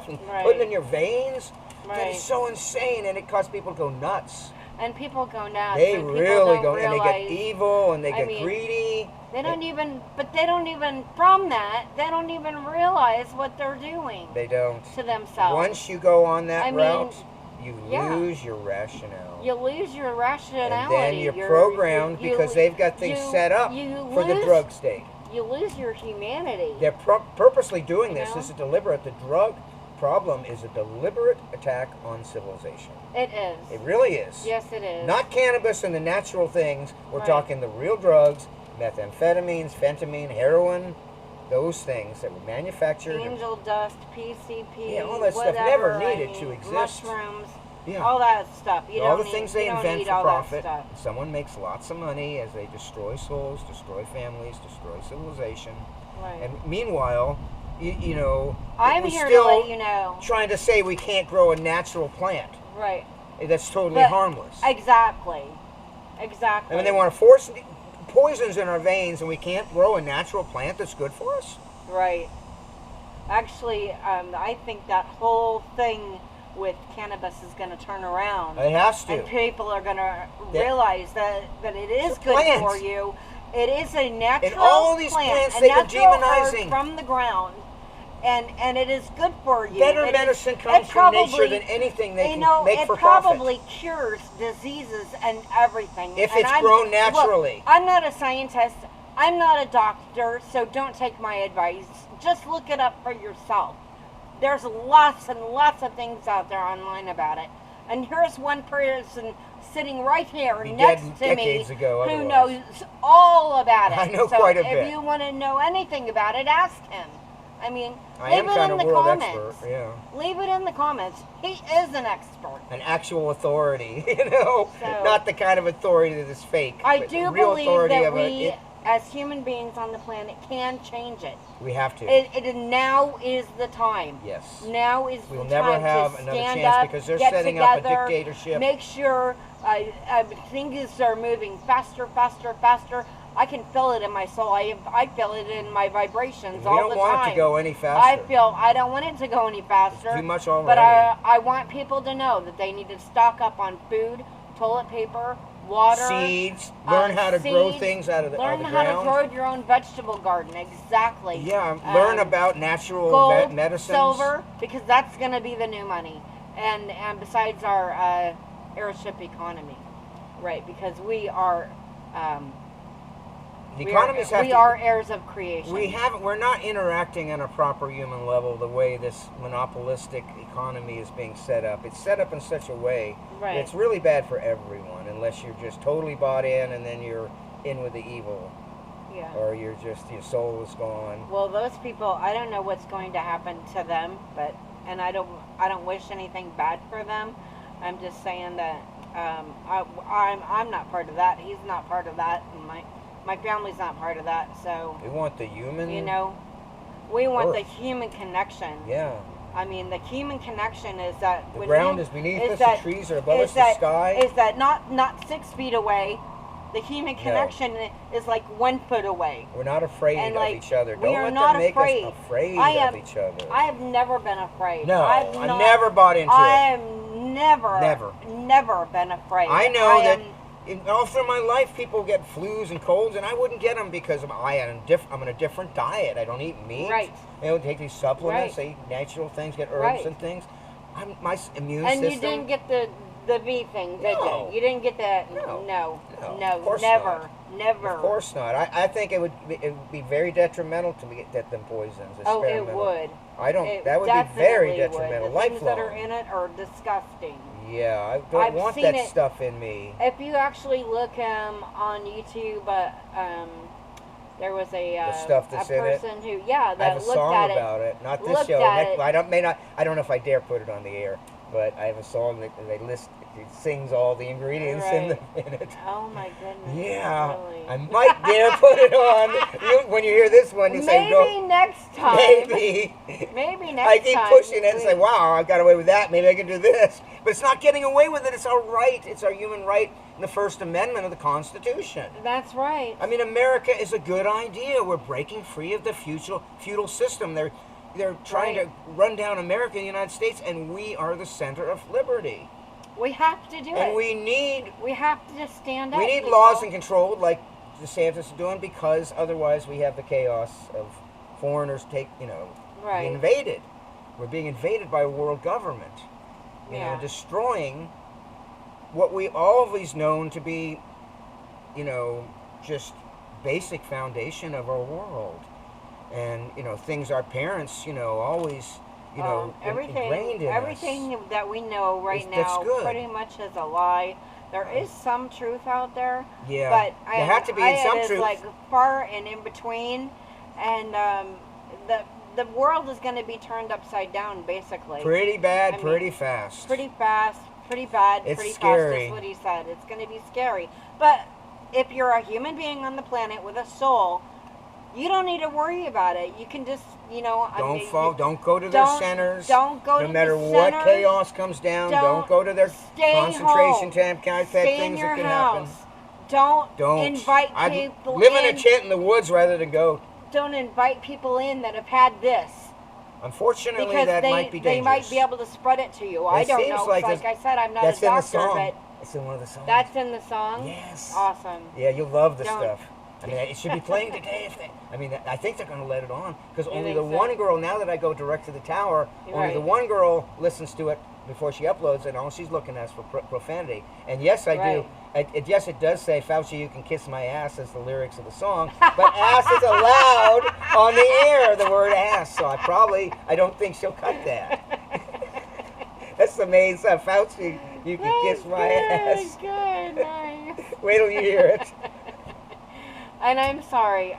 stuff and putting it in your veins. Right. That is so insane, and it causes people to go nuts. And people go nuts. They and people really don't go, realize, and they get evil, and they get greedy. They don't even, from that, they don't even realize what they're doing. They don't. To themselves. Once you go on that route, you yeah. lose your rationale. You lose your rationality. And then you're programmed because they've got things set up for the drug state. You lose your humanity. They're purposely doing this. know? This is deliberate. The drug problem is a deliberate attack on civilization. It is. It really is. Yes, it is. Not cannabis and the natural things. We're Right. talking the real drugs, methamphetamines, fentanyl, heroin, those things that were manufactured. Angel dust, PCP, Yeah, all that stuff whatever, never needed to exist. Mushrooms, Yeah. all that stuff. You all don't the things need, they you don't invent need for all profit. That stuff. Someone makes lots of money as they destroy souls, destroy families, destroy civilization. Right. And meanwhile, you know, I'm we're here still to let you know. trying to say we can't grow a natural plant. Right. That's totally But- harmless. Exactly. Exactly. I mean, they want to force poisons in our veins, and we can't grow a natural plant that's good for us. Right. Actually, I think that whole thing with cannabis is going to turn around. It has to. And people are going to realize that it is good plant. for you. It is a natural And all these plant, plants a they've been natural herb demonizing. from the ground. And it is good for you. Better It medicine is, comes it from probably, nature than anything they you can know, make it for profit. probably cures diseases and everything. If And it's grown look, naturally. I'm not a scientist. I'm not a doctor, so don't take my advice. Just look it up for yourself. There's lots and lots of things out there online about it. And here's one person sitting right here Be next dead to me decades ago, who otherwise. knows all about it. I know so quite a if bit. you want to know anything about it, ask him. I mean, I leave am it kind in of the world comments. expert, yeah. Leave it in the comments. He is an expert. An actual authority, you know, So- not the kind of authority that is fake. I but do the real believe authority that of we, as human beings on the planet, can change it. we have to. It now is the time. Yes. Now is We'll the never time have to another stand chance up, because they're get setting up a together, dictatorship. Make sure things are moving faster, faster, faster. I can feel it in my soul. I feel it in my vibrations We all don't the want time. it to go any I faster. I don't want it to go any faster. It's too much already. But I want people to know that they need to stock up on food, toilet paper, water, Seeds. Learn how to grow things out of the Learn ground. how to grow your own vegetable garden. Exactly. Yeah, learn about natural gold, medicines. silver, because that's going to be the new money. And besides our airship economy, right? Because we are. The economies have we to, are heirs of creation. We're not interacting on a proper human level the way this monopolistic economy is being set up. It's set up in such a way that it's really bad for everyone unless you're just totally bought in and then you're in with the evil. Yeah. Or your soul is gone. Well, those people, I don't know what's going to happen to them, and I don't wish anything bad for them. I'm just saying that I'm not part of that. He's not part of that, and my family's not part of that. So We want the human. you know, we want Earth. the human connection. Yeah. I mean, the human connection is that The ground is beneath us. that- The trees are above is us. that- The sky. is that not 6 feet away. The human connection is like 1 foot away. We're not afraid And, of like, each other. we Don't are let not them make afraid. us afraid I of each other. I have never been afraid. No, I've I not- never bought into I it. am never been afraid. I know that all through my life, people get flus and colds, and I wouldn't get them because I'm on a different diet. I don't eat meat. Right. I don't take these supplements. Right. I eat natural things, get herbs Right. and things. My immune And system. you didn't get the V thing, did No. you? You didn't get that. No. No. Of course Never. Never. Of course not. I think it would be very detrimental to get them poisons. Oh, it experimental. would. I don't. It that would be very definitely would. detrimental. The things that Lifelong. are in it are disgusting. Yeah, I don't I've want seen that it. stuff in me. If you actually look on YouTube, there was a stuff that's in it? person who I have that a looked song at about it. Not this looked show. at it. I don't know if I dare put it on the air, but I have a song that they list. It sings all the ingredients in it. Oh my goodness! Yeah, really? I might dare put it on. When you hear this one, you say, maybe "No." next time. Maybe. Maybe next time. I keep pushing it and say, "Wow, I got away with that. Maybe I can do this." But it's not getting away with it. It's our right. It's our human right in the First Amendment of the Constitution. That's right. I mean, America is a good idea. We're breaking free of the feudal system. they're trying to run down America and the United States, and we are the center of liberty. We have to do it. And we have to just stand up. We need laws and control like DeSantis is doing, because otherwise we have the chaos of foreigners being invaded. We're being invaded by a world government, you know, destroying what we always known to be, you know, just basic foundation of our world. And, you know, things our parents, you know, always, you know, ingrained in everything us. that we know right now pretty much is a lie. There is some truth out there. Yeah. But there had to be some truth. It's like far and in between. And the world is going to be turned upside down, basically. Pretty bad, pretty fast. Pretty fast, pretty bad, it's pretty scary. fast is what he said. It's going to be scary. But if you're a human being on the planet with a soul, you don't need to worry about it. You can just, you know... Don't go to their centers. Don't go to no matter the what centers, chaos comes down, don't go to their concentration camp type things that can happen. Don't invite people live in a tent in the woods rather than go. Don't invite people in that have had this. Unfortunately, because that might be dangerous. They might be able to spread it to you. I don't know. Like I said, I'm not a doctor, but... It's in one of the songs. That's in the song? Yes. Awesome. Yeah, you'll love the stuff. I mean, it should be playing today. I think they're going to let it on, because only the one girl, now that I go direct to the tower, only the one girl listens to it before she uploads, and all she's looking at is for profanity. And yes, I do. Yes, it does say, Fauci, you can kiss my ass, as the lyrics of the song, but ass is allowed on the air, the word ass, so I don't think she'll cut that. That's the main stuff. Fauci, you can kiss my ass. Good, nice. Wait till you hear it. And I'm sorry.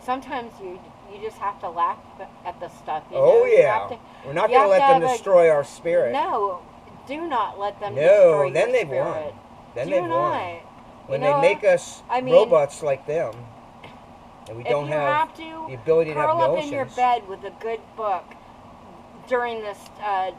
Sometimes you just have to laugh at the stuff. You know? Yeah. We're not going to let them destroy our spirit. No, do not let them destroy your then they've spirit. won. Then they've won. When they make us robots like them, and we don't have the ability to have curl up emotions. in your bed with a good book during this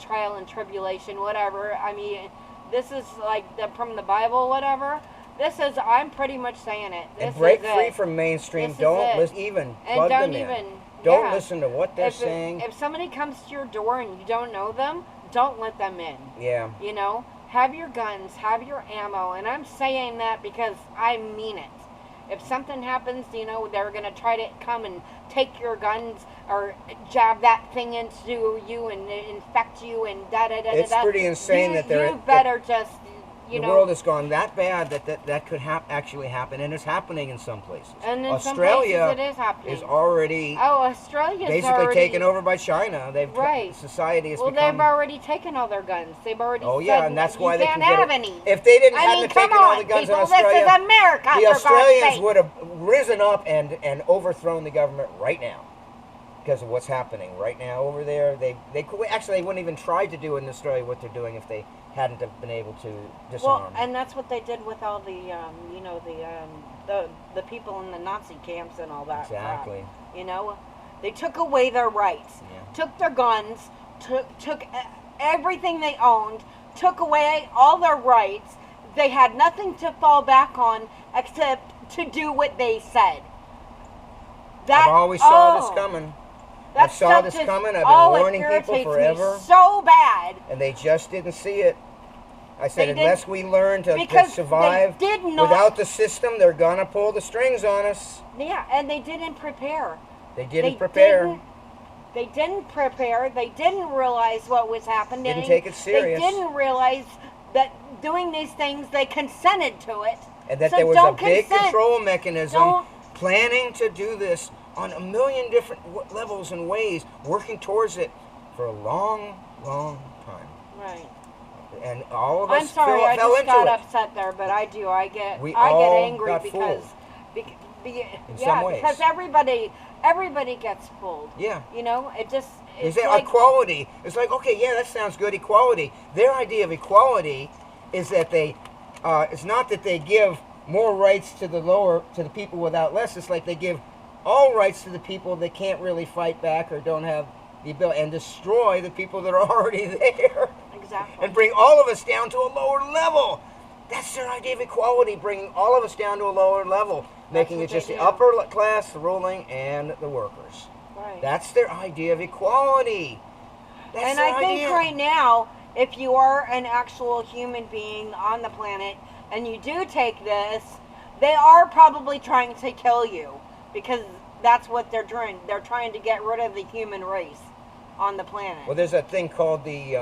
trial and tribulation, whatever. I mean, this is like from the Bible, whatever. This is, I'm pretty much saying it. This and break free from mainstream. Don't even plug them in. Don't listen to what they're saying. If somebody comes to your door and you don't know them, don't let them in. Yeah. You know, have your guns, have your ammo. And I'm saying that because I mean it. If something happens, you know, they're going to try to come and take your guns or jab that thing into you and infect you and da-da-da-da-da. It's pretty insane that they're... You better just... The world has gone that bad that could actually happen, and it's happening in some places. And in Australia some places it is happening. Is already Australia's basically taken over by China. They've society has become. They've already taken all their guns. They've already. And that's why they can't have any. If they hadn't taken all the guns in Australia, this is America. The Australians would have risen up and overthrown the government right now. Because of what's happening right now over there, they wouldn't even try to do in Australia what they're doing if they hadn't have been able to disarm. Well, and that's what they did with all the the people in the Nazi camps and all that. Exactly. You know, they took away their rights, took their guns, took everything they owned, took away all their rights. They had nothing to fall back on except to do what they said. I've always saw this coming. I saw this coming. I've been warning people forever. Me so bad. And they just didn't see it. I said, unless we learn to survive without the system, they're going to pull the strings on us. Yeah, and they didn't prepare. They didn't prepare. They didn't prepare. They didn't realize what was happening. Didn't take it serious. They didn't realize that doing these things, they consented to it. And that there was a big control mechanism planning to do this on a million different levels and ways, working towards it for a long, long time. Right. And all of us fell into it. I'm sorry, I just got upset there, but I do. I get angry because because everybody gets fooled. Yeah. You know, it's like equality. It's like, okay, yeah, that sounds good, equality. Their idea of equality is that they it's not that they give more rights to the people without less. It's like they give all rights to the people that can't really fight back or don't have the ability, and destroy the people that are already there. Exactly. And bring all of us down to a lower level. That's their idea of equality, bringing all of us down to a lower level. making it just the upper class, the ruling, and the workers. Right. That's their idea of equality. That's and their I think idea. right now, if you are an actual human being on the planet and you do take this, they are probably trying to kill you, because that's what they're doing. They're trying to get rid of the human race on the planet. Well, there's a thing called the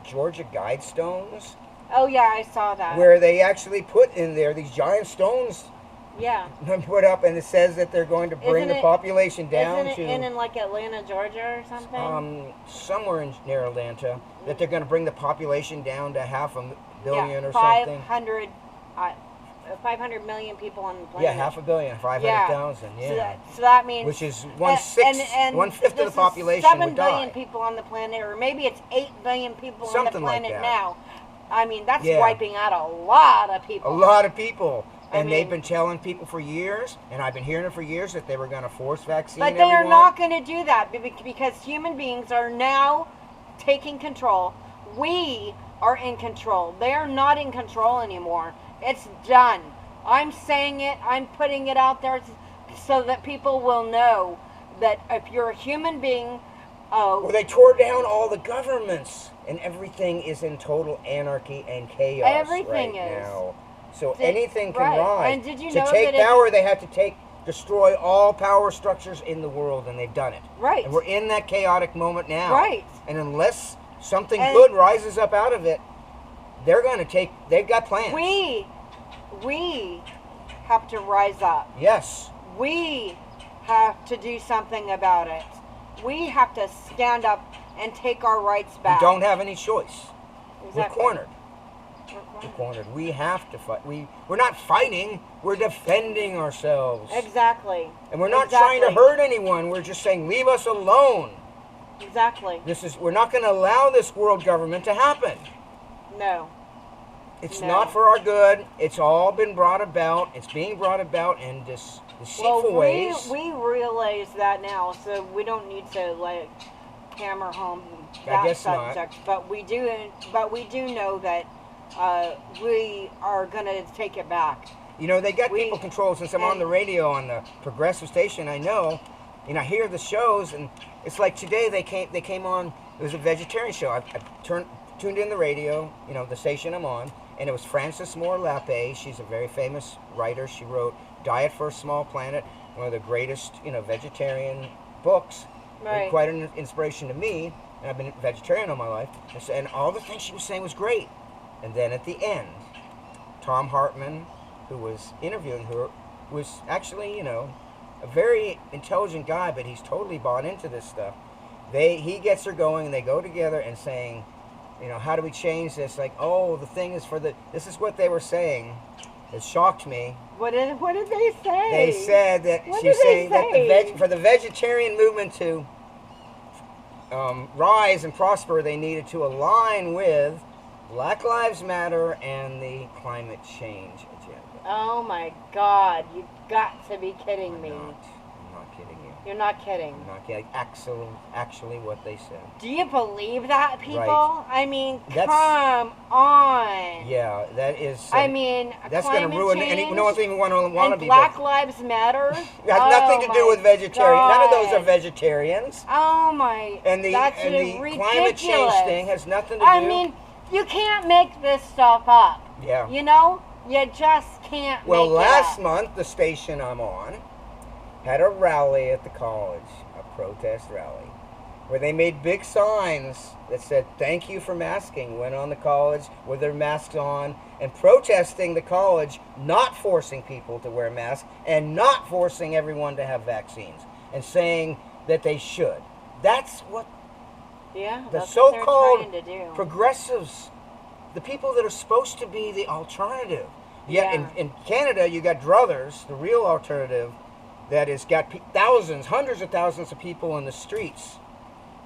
Georgia Guidestones. Oh yeah, I saw that. Where they actually put in there these giant stones. Yeah. Put up, and it says that they're going to bring the population down to. Isn't it in like Atlanta, Georgia, or something? Somewhere near Atlanta, that they're going to bring the population down to 500 million or something. 500 million people on the planet. Yeah, 500 million, 500,000. Yeah. So that means, which is one fifth of the population 7 would billion die. people on the planet, or maybe it's 8 billion people Something on the planet like that. now. I mean, that's wiping out a lot of people. A lot of people. And I they've mean, been telling people for years, and I've been hearing it for years, that they were going to force vaccine but they everyone. are not going to do that, because human beings are now taking control. We are in control. They are not in control anymore. It's done. I'm saying it. I'm putting it out there so that people will know that if you're a human being... Well, they tore down all the governments, and everything is in total anarchy and chaos everything right is. now. So anything can right. rise. And did you to know take that power, they had to destroy all power structures in the world, and they've done it. Right. And we're in that chaotic moment now. Right. And unless something good rises up out of it, they're going to they've got plans. We have to rise up. Yes. We have to do something about it. We have to stand up and take our rights back. We don't have any choice. Exactly. We're cornered. We're cornered. We have to fight. We're not fighting. We're defending ourselves. Exactly. And we're not trying to hurt anyone. We're just saying, leave us alone. Exactly. We're not going to allow this world government to happen. No. It's not for our good. It's all been brought about. It's being brought about in deceitful ways. We realize that now, so we don't need to hammer home that subject. But we do know that we are going to take it back. You know, they got people controlled. Since I'm on the radio on the progressive station, I know. And I hear the shows, and it's like today they came on. It was a vegetarian show. I tuned in the radio, the station I'm on, and it was Frances Moore Lappé. She's a very famous writer. She wrote Diet for a Small Planet, one of the greatest, vegetarian books. Right. And quite an inspiration to me. And I've been a vegetarian all my life. And all the things she was saying was great. And then at the end, Tom Hartman, who was interviewing her, was actually, a very intelligent guy, but he's totally bought into this stuff. He gets her going, and they go together and saying, how do we change this? Like, the thing is this is what they were saying. It shocked me. What did they say? They said that she's saying that for the vegetarian movement to rise and prosper, they needed to align with Black Lives Matter and the climate change agenda. Oh my God! You've got to be kidding me. I'm not kidding you. You're not kidding. I'm not kidding. Actually, what they said. Do you believe that, people? Right. I mean, come on. Yeah, that is. That's going to ruin any. No one's even want to be. Black Lives Matter. It has nothing to do with vegetarian. None of those are vegetarians. Oh my! And the climate change thing has nothing to do. I mean, you can't make this stuff up. Yeah. You just can't. Well, last month the station I'm on had a rally at the college, a protest rally, where they made big signs that said, "Thank you for masking," went on the college with their masks on and protesting the college not forcing people to wear masks and not forcing everyone to have vaccines, and saying that they should. That's what the so-called progressives, the people that are supposed to be the alternative. Yet in Canada, you got Druthers, the real alternative, that has got hundreds of thousands of people in the streets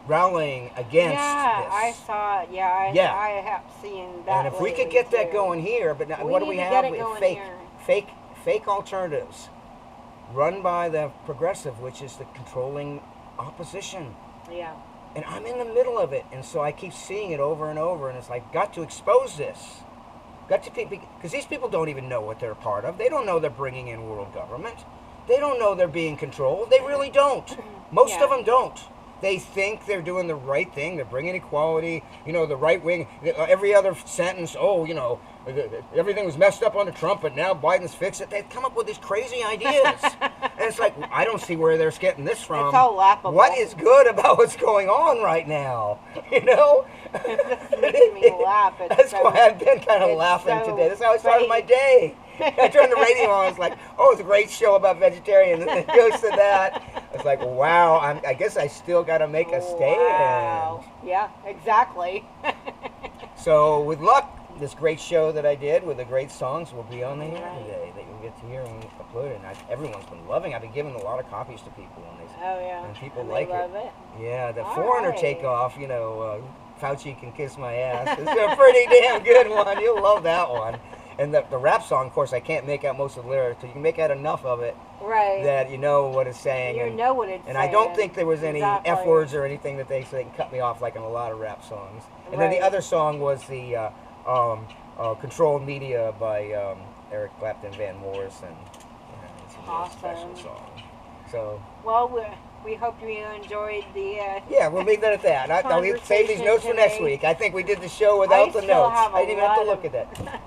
rallying against this. I saw it. I have seen that. And if we could get that going here, but now, what do we have? We have fake alternatives run by the progressive, which is the controlling opposition. Yeah. And I'm in the middle of it, and so I keep seeing it over and over, and it's like, got to expose this. Got to because these people don't even know what they're a part of. They don't know they're bringing in world government. They don't know they're being controlled. They really don't. Most of them don't. They think they're doing the right thing. They're bringing equality. You know, the right wing. Every other sentence, oh, you know, everything was messed up under Trump, but now Biden's fixed it. They come up with these crazy ideas. And it's like, I don't see where they're getting this from. It's all laughable. What is good about what's going on right now? You know? It makes me laugh. That's why I've been kind of laughing today. That's how I started my day. I turned the radio on. I was like, oh, it's a great show about vegetarians. And then it goes to that. It's like, wow, I guess I still got to make a stand. Wow. Yeah, exactly. So with luck, this great show that I did with the great songs will be on the air today that you'll get to hear when we upload it. And everyone's been loving it. I've been giving a lot of copies to people. And people like it. Yeah, the Foreigner takeoff, you know, Fauci can kiss my ass. It's a pretty damn good one. You'll love that one. And the rap song, of course, I can't make out most of the lyrics, but you can make out enough of it that you know what it's saying. You know what it's saying. And I don't think there was any F words or anything that they can cut me off like in a lot of rap songs. And then the other song was the Controlled Media by Eric Clapton, Van Morrison. It's a real special song. So. Well, we hope you enjoyed the. Yeah, we'll leave that at that. I'll save these notes for next week. I think we did the show without the notes. I didn't even have to look at that.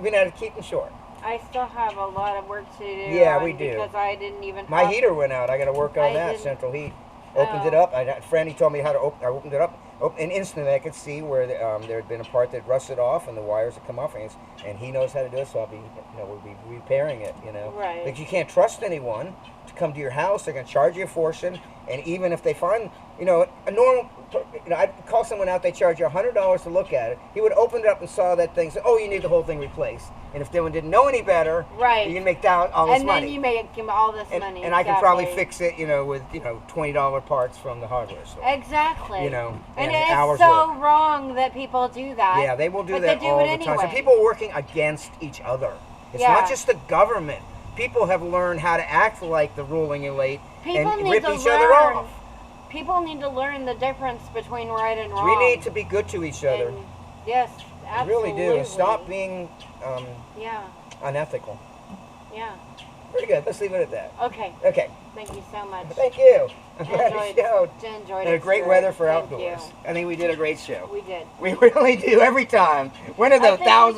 We had to keep them short. I still have a lot of work to do. Yeah, we do. Because I didn't even. My heater went out. I got to work on that. Central heat. Opened it up. Franny told me how to open. I opened it up, and instantly I could see where there had been a part that rusted off, and the wires had come off, and he knows how to do it. So we'll be repairing it. You know, right? Because you can't trust anyone to come to your house. They're going to charge you a fortune, and even if they find, you know, a normal. You know, I'd call someone out, they charge you $100 to look at it. He would open it up and saw that thing, say, oh, you need the whole thing replaced. And if someone didn't know any better, you can make down all this money. And then you make him all this money. And I can probably fix it, you know, with, you know, $20 parts from the hardware store. Exactly. You know, and it's so wrong that people do that. Yeah, they will do that all the time. So people are working against each other. It's not just the government. People have learned how to act like the ruling elite and rip each other off. People need to learn the difference between right and wrong. We need to be good to each other. Yes, absolutely. We really do. And stop being unethical. Yeah. Pretty good. Let's leave it at that. Okay. Okay. Thank you so much. Thank you. I'm glad you showed. Enjoyed it. And a great weather for outdoors. I think we did a great show. We did. We really do every time. When are the thousands?